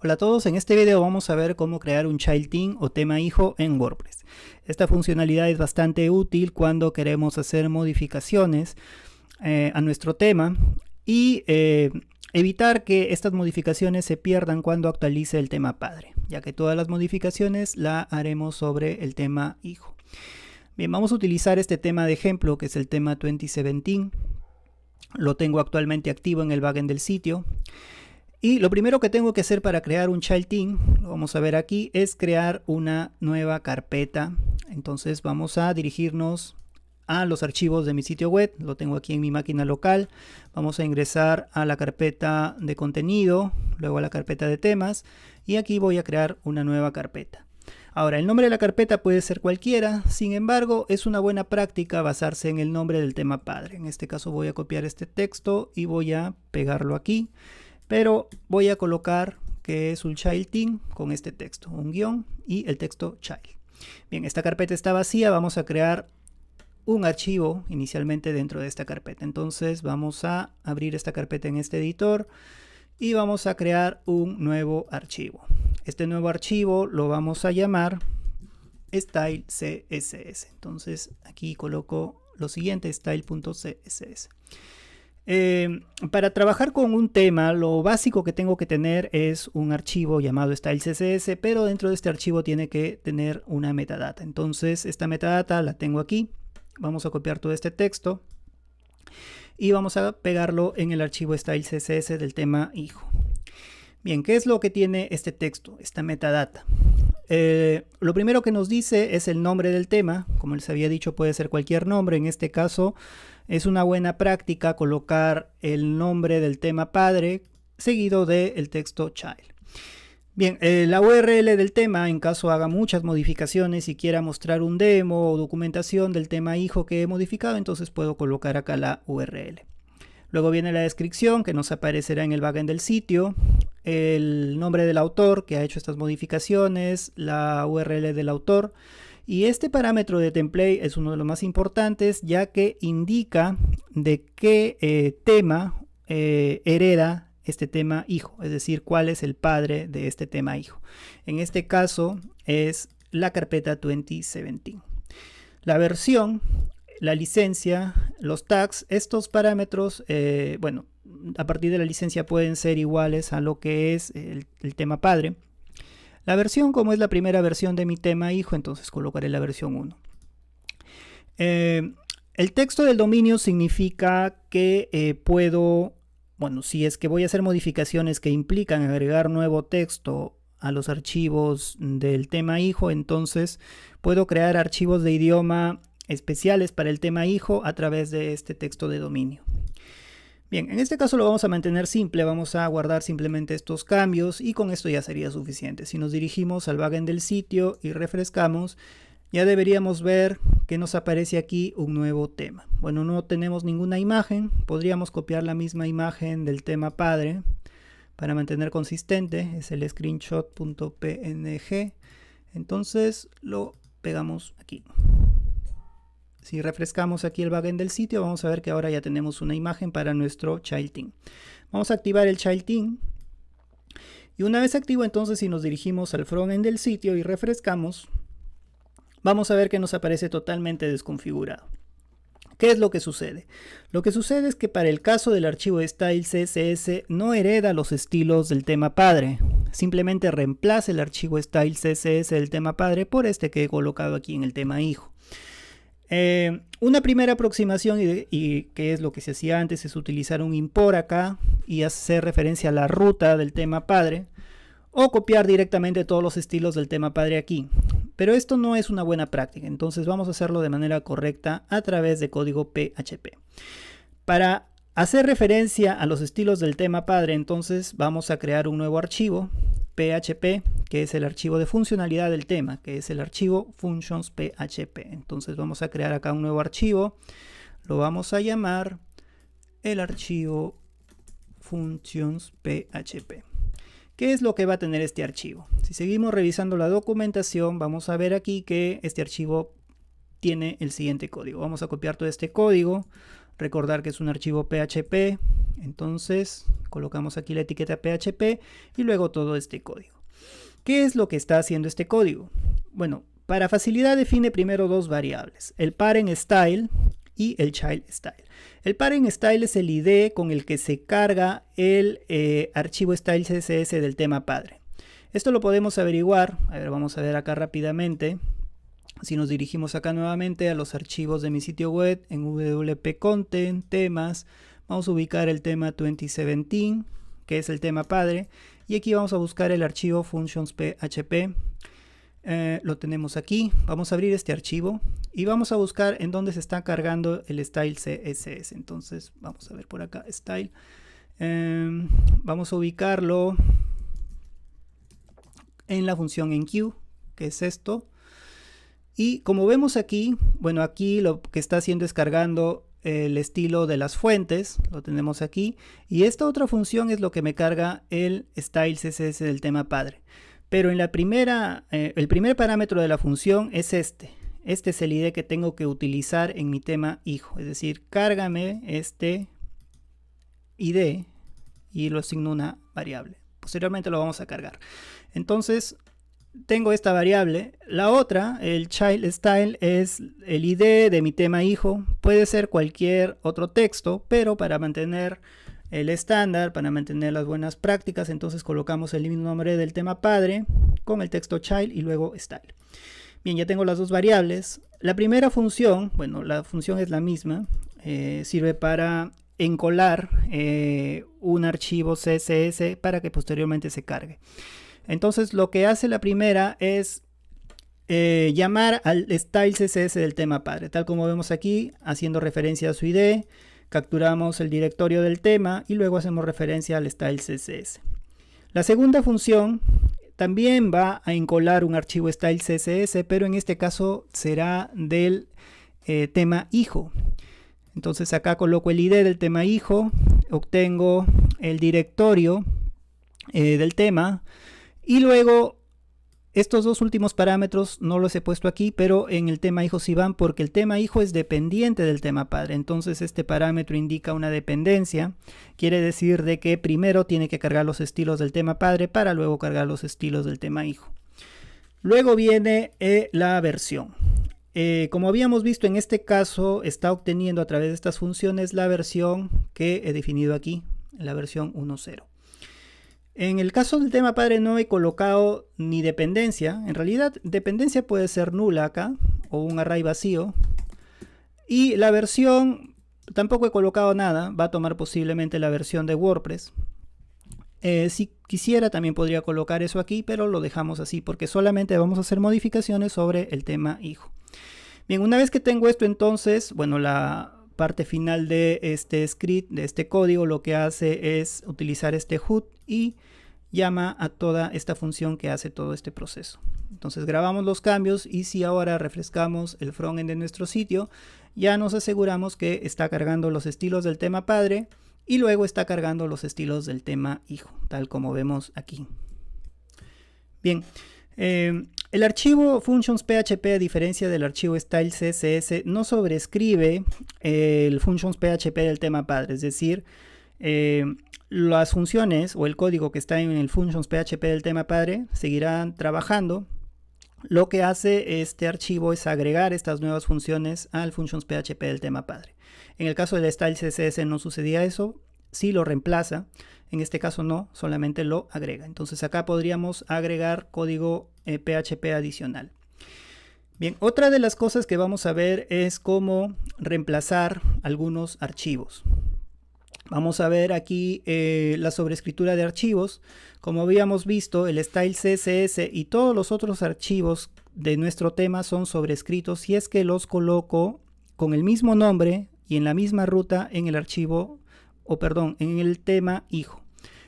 Hola a todos, en este video vamos a ver cómo crear un child theme o tema hijo en WordPress. Esta funcionalidad es bastante útil cuando queremos hacer modificaciones a nuestro tema y evitar que estas modificaciones se pierdan cuando actualice el tema padre, ya que todas las modificaciones la haremos sobre el tema hijo. Bien, vamos a utilizar este tema de ejemplo que es el tema 2017. Lo tengo actualmente activo en el backend del sitio. Y lo primero que tengo que hacer para crear un child theme, lo vamos a ver aquí, es crear una nueva carpeta. Entonces vamos a dirigirnos a los archivos de mi sitio web. Lo tengo aquí en mi máquina local. Vamos a ingresar a la carpeta de contenido, luego a la carpeta de temas y aquí voy a crear una nueva carpeta. Ahora, el nombre de la carpeta puede ser cualquiera, sin embargo, es una buena práctica basarse en el nombre del tema padre. En este caso voy a copiar este texto y voy a pegarlo aquí. Pero voy a colocar que es un child theme con este texto, un guión y el texto child. Bien, esta carpeta está vacía, vamos a crear un archivo inicialmente dentro de esta carpeta. Entonces vamos a abrir esta carpeta en este editor y vamos a crear un nuevo archivo. Este nuevo archivo lo vamos a llamar style CSS. Entonces aquí coloco lo siguiente, style.css. Para trabajar con un tema, lo básico que tengo que tener es un archivo llamado style.css, pero dentro de este archivo tiene que tener una metadata. Entonces esta metadata la tengo aquí. Vamos a copiar todo este texto y vamos a pegarlo en el archivo style.css del tema hijo. Bien, ¿qué es lo que tiene este texto, esta metadata? Lo primero que nos dice es el nombre del tema. Como les había dicho, puede ser cualquier nombre. En este caso es una buena práctica colocar el nombre del tema padre seguido del texto child. Bien, la URL del tema, en caso haga muchas modificaciones y quiera mostrar un demo o documentación del tema hijo que he modificado, entonces puedo colocar acá la URL. Luego viene la descripción que nos aparecerá en el backend del sitio, el nombre del autor que ha hecho estas modificaciones, la URL del autor. Y este parámetro de template es uno de los más importantes, ya que indica de qué tema hereda este tema hijo, es decir, cuál es el padre de este tema hijo. En este caso es la carpeta 2017. La versión, la licencia, los tags, estos parámetros, bueno, a partir de la licencia pueden ser iguales a lo que es el tema padre. La versión, como es la primera versión de mi tema hijo, entonces colocaré la versión 1. El texto del dominio significa que puedo, bueno, si es que voy a hacer modificaciones que implican agregar nuevo texto a los archivos del tema hijo, entonces puedo crear archivos de idioma especiales para el tema hijo a través de este texto de dominio. Bien, en este caso lo vamos a mantener simple, vamos a guardar simplemente estos cambios y con esto ya sería suficiente. Si nos dirigimos al backend del sitio y refrescamos, ya deberíamos ver que nos aparece aquí un nuevo tema. Bueno, no tenemos ninguna imagen, podríamos copiar la misma imagen del tema padre para mantener consistente, es el screenshot.png, entonces lo pegamos aquí. Si refrescamos aquí el backend del sitio, vamos a ver que ahora ya tenemos una imagen para nuestro child theme. Vamos a activar el child theme. Y una vez activo, entonces si nos dirigimos al frontend del sitio y refrescamos, vamos a ver que nos aparece totalmente desconfigurado. ¿Qué es lo que sucede? Lo que sucede es que para el caso del archivo style.css no hereda los estilos del tema padre. Simplemente reemplaza el archivo style.css del tema padre por este que he colocado aquí en el tema hijo. Una primera aproximación y que es lo que se hacía antes es utilizar un import acá y hacer referencia a la ruta del tema padre o copiar directamente todos los estilos del tema padre aquí, pero esto no es una buena práctica, entonces vamos a hacerlo de manera correcta a través de código PHP. Para hacer referencia a los estilos del tema padre, entonces vamos a crear un nuevo archivo PHP, que es el archivo de funcionalidad del tema, que es el archivo functions.php. Entonces vamos a crear acá un nuevo archivo, lo vamos a llamar el archivo functions.php. ¿Qué es lo que va a tener este archivo? Si seguimos revisando la documentación, vamos a ver aquí que este archivo tiene el siguiente código. Vamos a copiar todo este código, recordar que es un archivo PHP, entonces Colocamos aquí la etiqueta PHP y luego todo este código. ¿Qué es lo que está haciendo este código? Bueno, para facilidad define primero dos variables, el parent style y el child style. El parent style es el ID con el que se carga el archivo style CSS del tema padre. Esto lo podemos averiguar, a ver, vamos a ver acá rápidamente. Si nos dirigimos acá nuevamente a los archivos de mi sitio web en WP Content, temas, vamos a ubicar el tema 2017, que es el tema padre, y aquí vamos a buscar el archivo functions.php. Lo tenemos aquí, vamos a abrir este archivo y vamos a buscar en dónde se está cargando el style CSS. Entonces vamos a ver por acá, style, vamos a ubicarlo en la función enqueue, que es esto. Y como vemos aquí, bueno, aquí lo que está haciendo es cargando el estilo de las fuentes, lo tenemos aquí, y esta otra función es lo que me carga el style CSS del tema padre. Pero en la primera, el primer parámetro de la función es este es el ID que tengo que utilizar en mi tema hijo, es decir, cárgame este ID y lo asigno una variable. Posteriormente lo vamos a cargar. Entonces tengo esta variable. La otra, el child style, es el ID de mi tema hijo. Puede ser cualquier otro texto, pero para mantener el estándar, para mantener las buenas prácticas, entonces colocamos el mismo nombre del tema padre con el texto child y luego style. Bien, ya tengo las dos variables. La primera función, bueno, la función es la misma, sirve para encolar un archivo CSS para que posteriormente se cargue. Entonces lo que hace la primera es llamar al style CSS del tema padre, tal como vemos aquí, haciendo referencia a su ID, capturamos el directorio del tema y luego hacemos referencia al style CSS. La segunda función también va a encolar un archivo style CSS, pero en este caso será del tema hijo. Entonces acá coloco el ID del tema hijo, obtengo el directorio del tema. Y luego estos dos últimos parámetros no los he puesto aquí, pero en el tema hijo sí van porque el tema hijo es dependiente del tema padre. Entonces este parámetro indica una dependencia. Quiere decir de que primero tiene que cargar los estilos del tema padre para luego cargar los estilos del tema hijo. Luego viene la versión. Como habíamos visto, en este caso está obteniendo a través de estas funciones la versión que he definido aquí, la versión 1.0. En el caso del tema padre no he colocado ni dependencia. En realidad dependencia puede ser nula acá o un array vacío. Y la versión tampoco he colocado nada. Va a tomar posiblemente la versión de WordPress. Si quisiera también podría colocar eso aquí, pero lo dejamos así porque solamente vamos a hacer modificaciones sobre el tema hijo. Bien, una vez que tengo esto, entonces, bueno, la parte final de este script, de este código, lo que hace es utilizar este HUD y llama a toda esta función que hace todo este proceso. Entonces grabamos los cambios y si ahora refrescamos el frontend de nuestro sitio, ya nos aseguramos que está cargando los estilos del tema padre y luego está cargando los estilos del tema hijo, tal como vemos aquí. Bien. El archivo functions.php, a diferencia del archivo style CSS, no sobrescribe el functions.php del tema padre, es decir, las funciones o el código que está en el functions.php del tema padre seguirán trabajando. Lo que hace este archivo es agregar estas nuevas funciones al functions.php del tema padre. En el caso del style CSS no sucedía eso, sí lo reemplaza. En este caso no, solamente lo agrega. Entonces acá podríamos agregar código PHP adicional. Bien, otra de las cosas que vamos a ver es cómo reemplazar algunos archivos. Vamos a ver aquí la sobreescritura de archivos. Como habíamos visto, el style CSS y todos los otros archivos de nuestro tema son sobrescritos si es que los coloco con el mismo nombre y en la misma ruta en el archivo, en el tema hijo.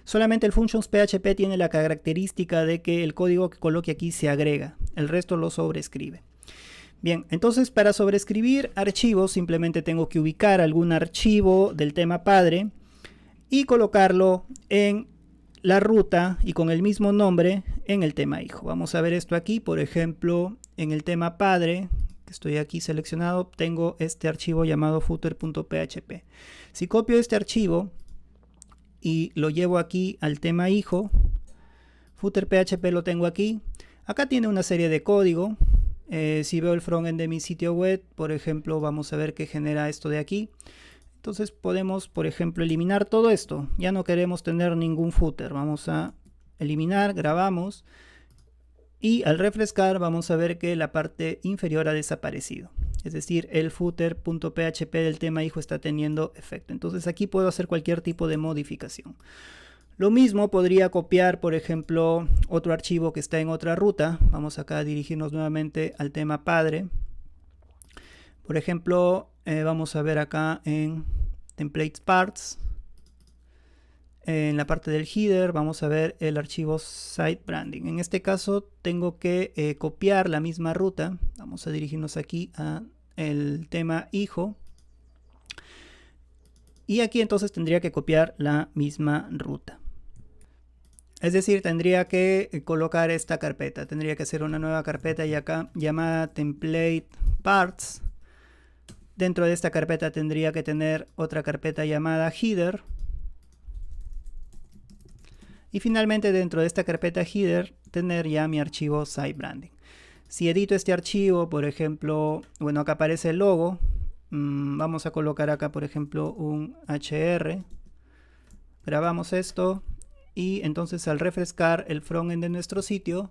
Solamente el functions.php tiene la característica de que el código que coloque aquí se agrega, el resto lo sobrescribe. Bien, entonces para sobreescribir archivos simplemente tengo que ubicar algún archivo del tema padre y colocarlo en la ruta y con el mismo nombre en el tema hijo. Vamos a ver esto aquí, por ejemplo, en el tema padre, que estoy aquí seleccionado, tengo este archivo llamado footer.php. Si copio este archivo y lo llevo aquí al tema hijo. Footer PHP lo tengo aquí. Acá tiene una serie de código. Si veo el frontend de mi sitio web, por ejemplo, vamos a ver que genera esto de aquí. Entonces podemos, por ejemplo, eliminar todo esto. Ya no queremos tener ningún footer. Vamos a eliminar, grabamos. Y al refrescar vamos a ver que la parte inferior ha desaparecido. Es decir, el footer.php del tema hijo está teniendo efecto. Entonces aquí puedo hacer cualquier tipo de modificación. Lo mismo podría copiar, por ejemplo, otro archivo que está en otra ruta. Vamos acá a dirigirnos nuevamente al tema padre. Por ejemplo, vamos a ver acá en Templates Parts. En la parte del header vamos a ver el archivo Site Branding. En este caso tengo que copiar la misma ruta. Vamos a dirigirnos aquí al tema hijo. Y aquí entonces tendría que copiar la misma ruta. Es decir, tendría que colocar esta carpeta. Tendría que hacer una nueva carpeta y acá llamada Template Parts. Dentro de esta carpeta tendría que tener otra carpeta llamada Header. Y finalmente dentro de esta carpeta Header tener ya mi archivo Site Branding. Si edito este archivo, por ejemplo, bueno, acá aparece el logo. Vamos a colocar acá, por ejemplo, un HR. Grabamos esto. Y entonces al refrescar el frontend de nuestro sitio,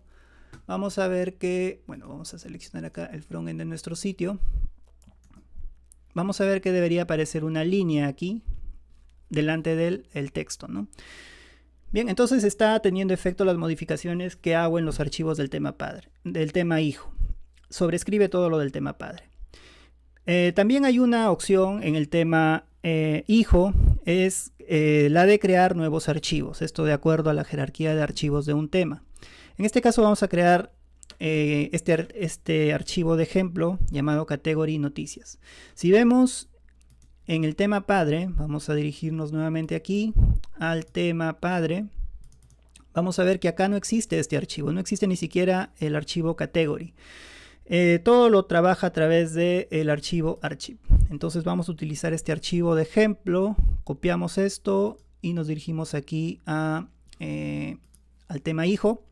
vamos a ver que, bueno, vamos a seleccionar acá el frontend de nuestro sitio. Vamos a ver que debería aparecer una línea aquí, delante del texto, ¿no? Bien, entonces está teniendo efecto las modificaciones que hago en los archivos del tema padre, del tema hijo. Sobrescribe todo lo del tema padre. También hay una opción en el tema hijo, es la de crear nuevos archivos. Esto de acuerdo a la jerarquía de archivos de un tema. En este caso vamos a crear este archivo de ejemplo llamado category noticias. Si vemos en el tema padre, vamos a dirigirnos nuevamente aquí al tema padre. Vamos a ver que acá no existe este archivo, no existe ni siquiera el archivo category. Todo lo trabaja a través del archivo archive. Entonces vamos a utilizar este archivo de ejemplo, copiamos esto y nos dirigimos aquí al tema hijo.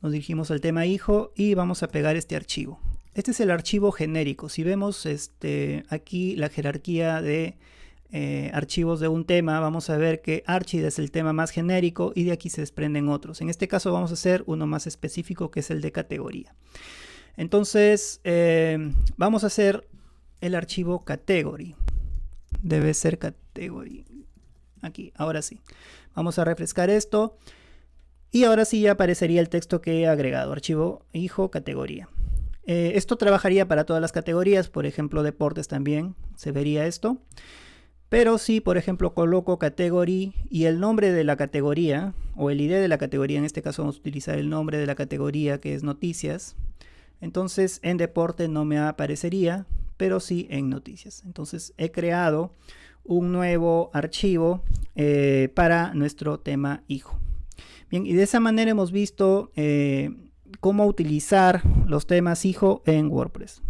Nos dirigimos al tema hijo y vamos a pegar este archivo. Este es el archivo genérico. Si vemos aquí la jerarquía de archivos de un tema, vamos a ver que Archive es el tema más genérico y de aquí se desprenden otros. En este caso vamos a hacer uno más específico, que es el de categoría. Entonces vamos a hacer el archivo category. Debe ser category. Aquí, ahora sí. Vamos a refrescar esto. Y ahora sí ya aparecería el texto que he agregado. Archivo hijo categoría. Esto trabajaría para todas las categorías. Por ejemplo, deportes también se vería esto. Pero si, por ejemplo, coloco category y el nombre de la categoría, o el ID de la categoría, en este caso vamos a utilizar el nombre de la categoría que es noticias, entonces en deporte no me aparecería, pero sí en noticias. Entonces he creado un nuevo archivo para nuestro tema hijo. Bien, y de esa manera hemos visto cómo utilizar los temas hijo en WordPress.